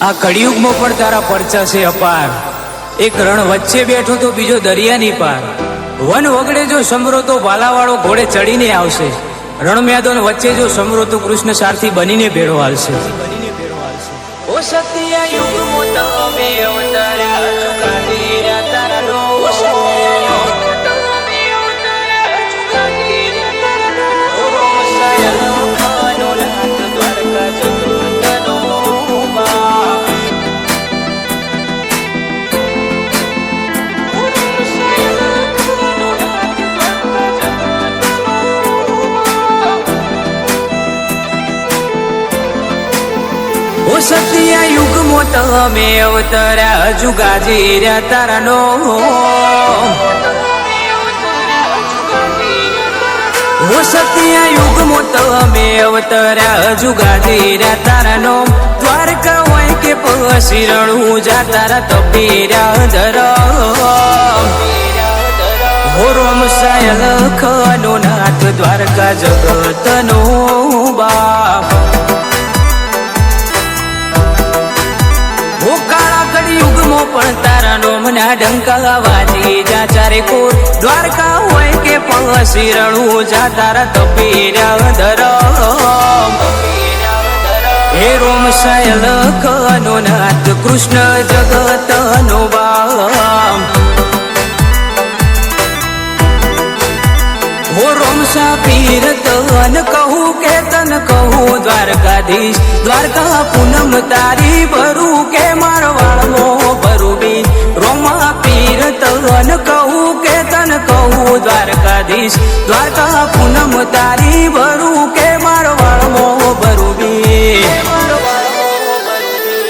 આ કળિયુગમાં પણ તારા પરચા છે અપાર। એક રણ વચ્ચે બેઠો તો બીજો દરિયાની પાર। વન વગડે જો સમરો તો ભાલાવાળો ઘોડે ચડીને આવશે। રણ મેદાન વચ્ચે જો સમરો તો કૃષ્ણ સારથી બનીને ભેળો હાલશે। ઓ સત્ય યુગમાં તમે અવતાર્યા ચુકાદી તારા નો સત્ય યુગમાં તમે અવતાર્યા જુગાજી રહ્યા તારા નો સત્ય યુગમાં તમે અવતાર્યા જુગાજી રહ્યા તારા નો દ્વારકા હોય કે પછી રણું જા તારા તપીર્યા ધરમ હો રોમ સાયલ ખનો નાથ દ્વારકા જગત નો બાપ। યુગમાં પણ તારા નોમના ડંકા વાજી જા ચારે કોર દ્વારકા હોય કે પછી રણું જા તારા તપીર્યા ધરમ હે રોમ સાયલ ખનો નાથ કૃષ્ણ જગત નો બાપ। હો રોમ સા પીર તન કહું કે તન કહું દ્વારકાધીશ દ્વારકા પૂનમ તારી ભરું કે મારવાળો ભરુબી રોમા પીર તન કહું કે તન કહું દ્વારકાધીશ દ્વારકા પૂનમ તારી ભરું કે મારવાળો ભરુબી।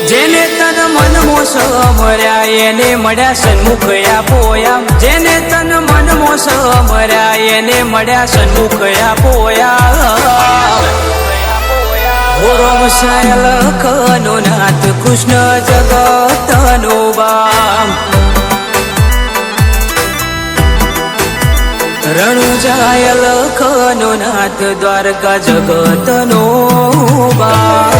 જેને તન મન મોસ મર્યા એને મળ્યા સન્મુખ પોયા જેને તન મન મોસ મર્યા એને મળ્યા સન્મુખ પોયા હો રોમ સાયલ ખનો નાથ કૃષ્ણ જગત નો બાપ। રણુ જાયલ ખનો નાથ દ્વારકા જગત નો બાપ।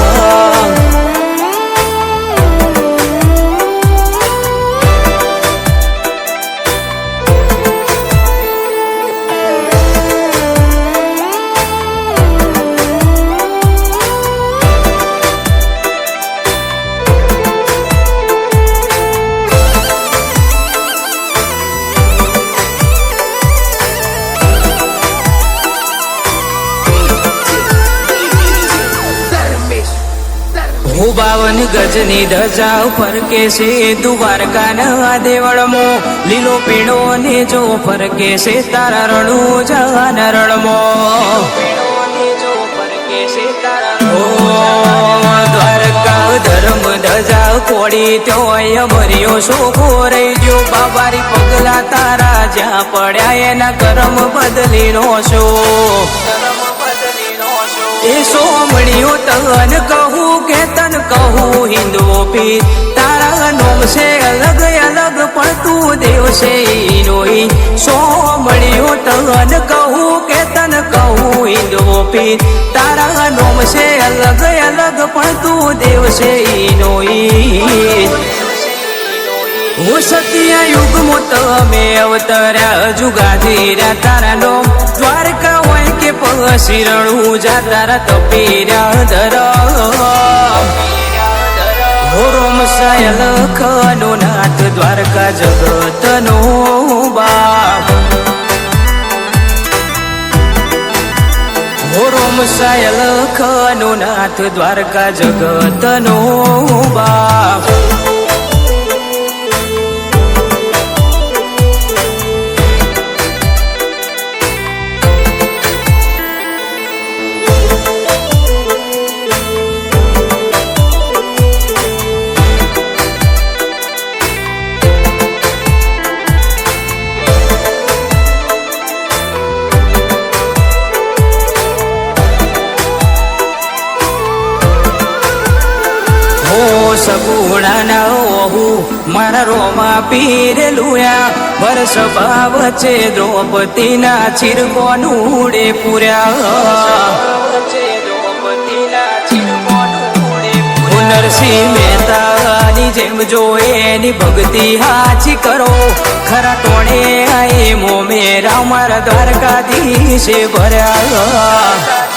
હું 52 ગજની ધજા ફરકે છે દ્વારકાના દેવળમો લીલો પીળો ને જો ફરકે છે તારા રણું જાન રણમો દ્વારકા ધર્મ ધજા કોડી ત્યોય ભર્યો શોખો રહી ગયો બાબારી પગલા તારા જ્યાં પડ્યા એના કરમ બદલી નો છો એ સોમણીઓ તન કહું કે તન કહું હિન્દુઓ પીર તારા નોમ છે અલગ અલગ પણ તું દેવ છે ઈનોઈ સોમણીઓ તન કહું કે તન કહું હિન્દુઓ પીર તારા નોમ છે અલગ અલગ પણ તું દેવ છે ઈનોઈ। હું સત્ય યુગમાં તમે અવતાર્યા જુગાજી રહ્યા તારા નોમ દ્વારકા હોય કે પછી રણું જા તારા તપીર્યા ધરમ હો રોમ સાયલ ખનો નાથ દ્વારકા જગત નો બાપ। હો રોમ સાયલ ખનો નાથ દ્વારકા જગત નો બાપ। સગુણા ઓહુ મારા રોમા પીરેલુયા વર્ષ ભાવ છે દ્રૌપદીના ચિરકોનું ઉડે પૂર્યા નરસિંહ મહેતા ભગવાનની જેમ જો એની ભક્તિ હાચી કરો ખરા ટોણે આય મોમેરા મારા દ્વારકાધીશે ભર્યા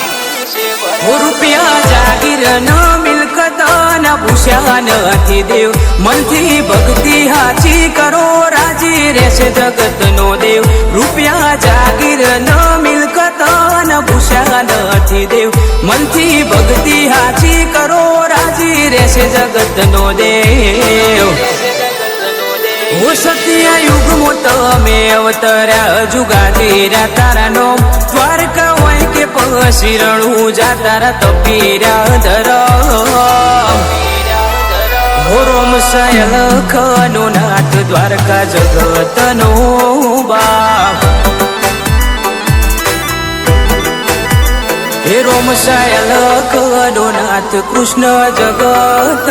રૂપિયા જાગીર ન મિલકત ના ભૂસ્યા નથી દેવ મનથી ભક્તિ હાચી કરો રાજી રહેશે જગત નો દેવ રૂપિયા જાગીર ન મિલકત ના ભૂસ્યા નથી દેવ મનથી ભક્તિ હાચી કરો રાજી રહેશે જગત નો દેવ ઓ સત્ય યુગ તમે અવતર્યા જુગાદીરા તારા નો દ્વારકા હોય કે પછી રણું જા તારા તપીરા ધર રોમ સયલ ખનો નાથ દ્વારકા જગત નો બાપ હે રોમ સયલ ખનો નાથ કૃષ્ણ જગત